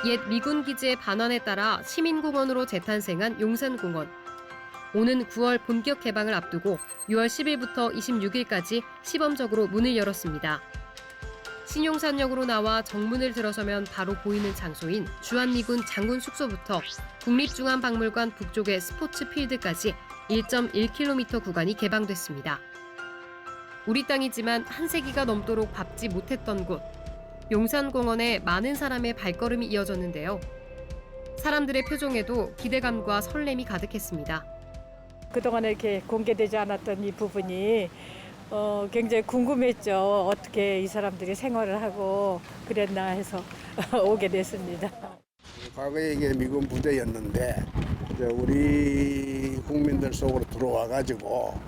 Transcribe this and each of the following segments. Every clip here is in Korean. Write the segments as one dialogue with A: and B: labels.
A: 옛 미군 기지의 반환에 따라 시민공원으로 재탄생한 용산공원. 오는 9월 본격 개방을 앞두고 6월 10일부터 26일까지 시범적으로 문을 열었습니다. 신용산역으로 나와 정문을 들어서면 바로 보이는 장소인 주한미군 장군 숙소부터 국립중앙박물관 북쪽의 스포츠 필드까지 1.1km 구간이 개방됐습니다. 우리 땅이지만 한 세기가 넘도록 밟지 못했던 곳. 용산공원에 많은 사람의 발걸음이 이어졌는데요. 사람들의 표정에도 기대감과 설렘이 가득했습니다.
B: 그동안 이렇게 공개되지 않았던 이 부분이 굉장히 궁금했죠. 어떻게 이 사람들이 생활을 하고 그랬나 해서 오게 됐습니다.
C: 과거에 이게 미군 부대였는데 이제 우리 국민들 속으로 들어와가지고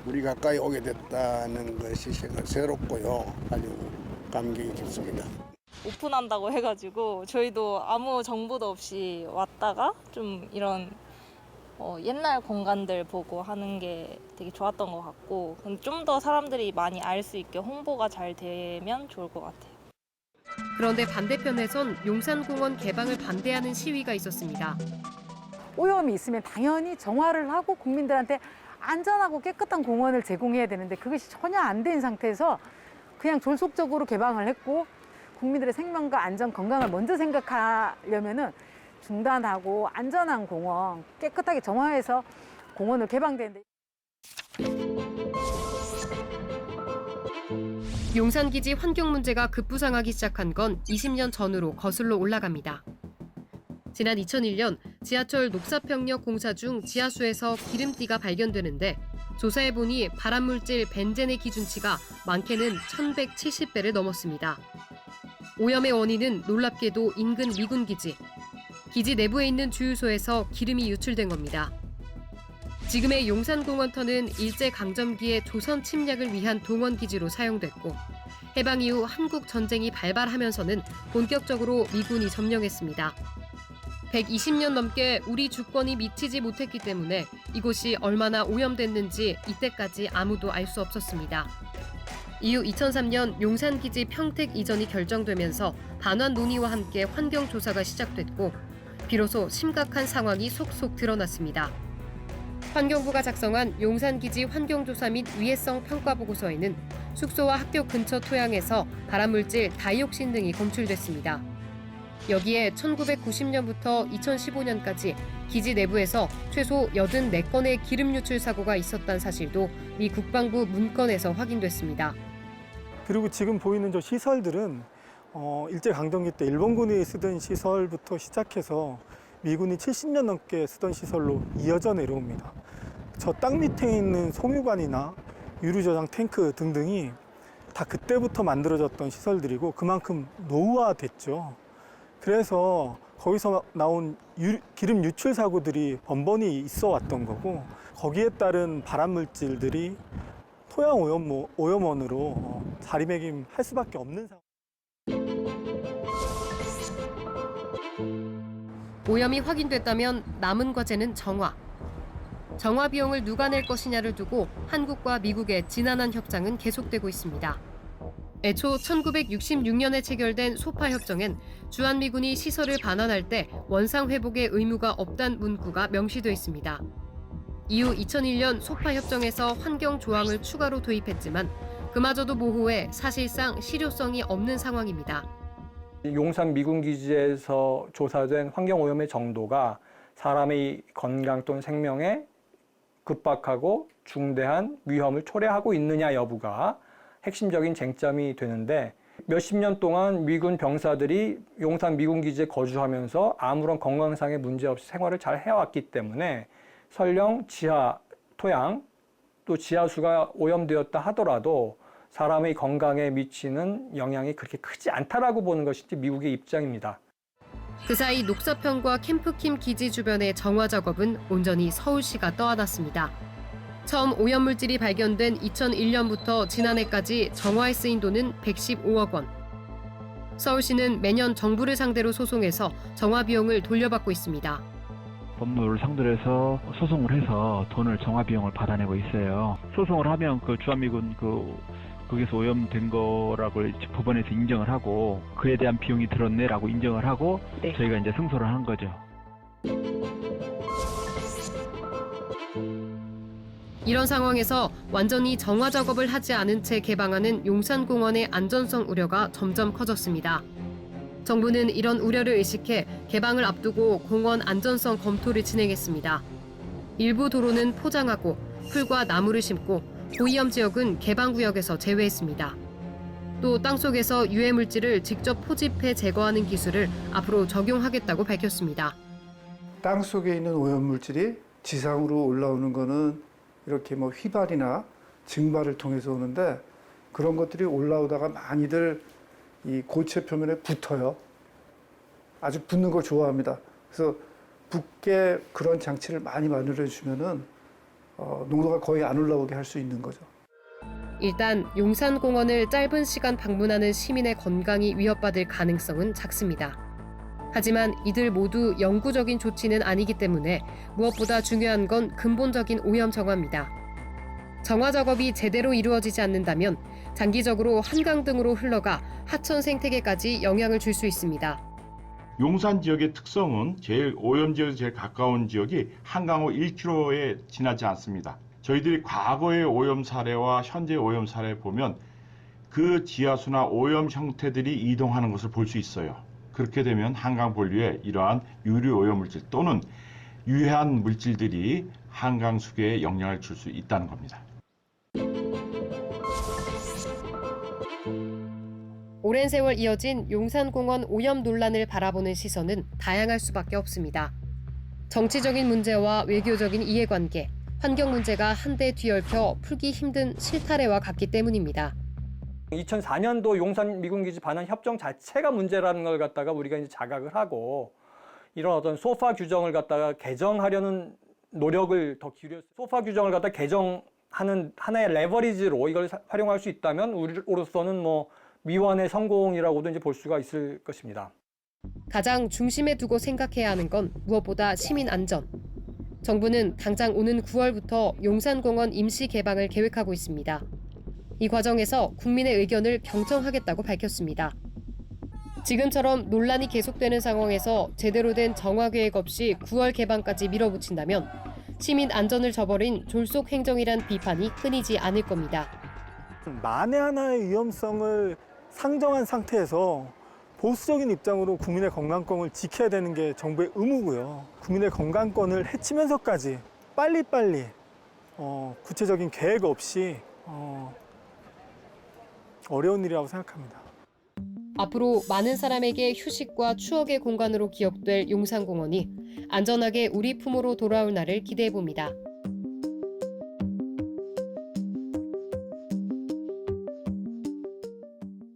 C: 우리 가까이 오게 됐다는 것이 새롭고요. 아주 감격이 깊습니다.
D: 오픈한다고 해가지고 저희도 아무 정보도 없이 왔다가 좀 이런 옛날 공간들 보고 하는 게 되게 좋았던 것 같고 좀 더 사람들이 많이 알 수 있게 홍보가 잘 되면 좋을 것 같아요.
A: 그런데 반대편에선 용산공원 개방을 반대하는 시위가 있었습니다.
E: 오염이 있으면 당연히 정화를 하고 국민들한테 안전하고 깨끗한 공원을 제공해야 되는데 그것이 전혀 안 된 상태에서 그냥 졸속적으로 개방을 했고 국민들의 생명과 안전, 건강을 먼저 생각하려면은 중단하고 안전한 공원, 깨끗하게 정화해서 공원을 개방되는데.
A: 용산기지 환경 문제가 급부상하기 시작한 건 20년 전으로 거슬러 올라갑니다. 지난 2001년 지하철 녹사평역 공사 중 지하수에서 기름띠가 발견되는데 조사해보니 발암물질 벤젠의 기준치가 많게는 1170배를 넘었습니다. 오염의 원인은 놀랍게도 인근 미군기지. 기지 내부에 있는 주유소에서 기름이 유출된 겁니다. 지금의 용산공원터는 일제강점기의 조선 침략을 위한 동원기지로 사용됐고 해방 이후 한국 전쟁이 발발하면서는 본격적으로 미군이 점령했습니다. 120년 넘게 우리 주권이 미치지 못했기 때문에 이곳이 얼마나 오염됐는지 이때까지 아무도 알 수 없었습니다. 이후 2003년 용산기지 평택 이전이 결정되면서 반환 논의와 함께 환경조사가 시작됐고 비로소 심각한 상황이 속속 드러났습니다. 환경부가 작성한 용산기지 환경조사 및 위해성 평가보고서에는 숙소와 학교 근처 토양에서 발암물질 다이옥신 등이 검출됐습니다. 여기에 1990년부터 2015년까지 기지 내부에서 최소 84건의 기름 유출 사고가 있었다는 사실도 미 국방부 문건에서 확인됐습니다.
F: 그리고 지금 보이는 저 시설들은 일제강점기 때 일본군이 쓰던 시설부터 시작해서 미군이 70년 넘게 쓰던 시설로 이어져 내려옵니다. 저 땅 밑에 있는 송유관이나 유류저장 탱크 등등이 다 그때부터 만들어졌던 시설들이고 그만큼 노후화됐죠. 그래서 거기서 나온 기름 유출 사고들이 번번이 있어 왔던 거고 거기에 따른 발암물질들이 토양 오염원으로 자리매김할 수밖에 없는 상황.
A: 오염이 확인됐다면 남은 과제는 정화. 정화 비용을 누가 낼 것이냐를 두고 한국과 미국의 지난한 협상은 계속되고 있습니다. 애초 1966년에 체결된 소파 협정엔 주한미군이 시설을 반환할 때 원상 회복의 의무가 없단 문구가 명시되어 있습니다. 이후 2001년 소파 협정에서 환경 조항을 추가로 도입했지만 그마저도 모호해 사실상 실효성이 없는 상황입니다.
G: 용산 미군기지에서 조사된 환경오염의 정도가 사람의 건강 또는 생명에 급박하고 중대한 위험을 초래하고 있느냐 여부가 핵심적인 쟁점이 되는데 몇십 년 동안 미군 병사들이 용산 미군기지에 거주하면서 아무런 건강상의 문제 없이 생활을 잘 해왔기 때문에 설령 지하 토양 또 지하수가 오염되었다 하더라도 사람의 건강에 미치는 영향이 그렇게 크지 않다라고 보는 것이 미국의 입장입니다.
A: 그 사이 녹사평과 캠프킴 기지 주변의 정화 작업은 온전히 서울시가 떠안았습니다. 처음 오염물질이 발견된 2001년부터 지난해까지 정화에 쓰인 돈은 115억 원. 서울시는 매년 정부를 상대로 소송해서 정화 비용을 돌려받고 있습니다.
H: 법무를 상대로 해서 소송을 해서 돈을 정화 비용을 받아내고 있어요. 소송을 하면 그 주한미군 거기서 오염된 거라고 이제 법원에서 인정을 하고 그에 대한 비용이 들었네라고 인정을 하고
B: 네.
H: 저희가 이제 승소를 한 거죠.
A: 이런 상황에서 완전히 정화 작업을 하지 않은 채 개방하는 용산공원의 안전성 우려가 점점 커졌습니다. 정부는 이런 우려를 의식해 개방을 앞두고 공원 안전성 검토를 진행했습니다. 일부 도로는 포장하고 풀과 나무를 심고 고위험 지역은 개방구역에서 제외했습니다. 또 땅속에서 유해 물질을 직접 포집해 제거하는 기술을 앞으로 적용하겠다고 밝혔습니다.
I: 땅 속에 있는 오염물질이 지상으로 올라오는 거는 이렇게 뭐 휘발이나 증발을 통해서 오는데 그런 것들이 올라오다가 많이들 이 고체 표면에 붙어요. 아주 붙는 걸 좋아합니다. 그래서 붙게 그런 장치를 많이 마련해 주면은 농도가 거의 안 올라오게 할 수 있는 거죠.
A: 일단 용산공원을 짧은 시간 방문하는 시민의 건강이 위협받을 가능성은 작습니다. 하지만 이들 모두 영구적인 조치는 아니기 때문에 무엇보다 중요한 건 근본적인 오염 정화입니다. 정화 작업이 제대로 이루어지지 않는다면 장기적으로 한강 등으로 흘러가 하천 생태계까지 영향을 줄 수 있습니다.
J: 용산 지역의 특성은 제일 오염 지역에 제일 가까운 지역이 한강호 1km에 지나지 않습니다. 저희들이 과거의 오염 사례와 현재 오염 사례 보면 그 지하수나 오염 형태들이 이동하는 것을 볼 수 있어요. 그렇게 되면 한강 본류에 이러한 유류 오염 물질 또는 유해한 물질들이 한강 수계에 영향을 줄 수 있다는 겁니다.
A: 오랜 세월 이어진 용산공원 오염 논란을 바라보는 시선은 다양할 수밖에 없습니다. 정치적인 문제와 외교적인 이해관계, 환경 문제가 한데 뒤얽혀 풀기 힘든 실타래와 같기 때문입니다.
G: 2004년도 용산 미군기지 반환 협정 자체가 문제라는 걸 갖다가 우리가 이제 자각을 하고 이런 어떤 소파 규정을 갖다가 개정하려는 노력을 더 기울였어요. 소파 규정을 갖다 개정하는 하나의 레버리지로 이걸 활용할 수 있다면 우리로서는 뭐 미완의 성공이라고도 이제 볼 수가 있을 것입니다.
A: 가장 중심에 두고 생각해야 하는 건 무엇보다 시민 안전. 정부는 당장 오는 9월부터 용산공원 임시 개방을 계획하고 있습니다. 이 과정에서 국민의 의견을 경청하겠다고 밝혔습니다. 지금처럼 논란이 계속되는 상황에서 제대로 된 정화 계획 없이 9월 개방까지 밀어붙인다면 시민 안전을 저버린 졸속 행정이란 비판이 끊이지 않을 겁니다.
F: 만에 하나의 위험성을 상정한 상태에서 보수적인 입장으로 국민의 건강권을 지켜야 되는 게 정부의 의무고요. 국민의 건강권을 해치면서까지 빨리빨리 구체적인 계획 없이 어려운 일이라고 생각합니다.
A: 앞으로 많은 사람에게 휴식과 추억의 공간으로 기억될 용산공원이 안전하게 우리 품으로 돌아올 날을 기대해 봅니다.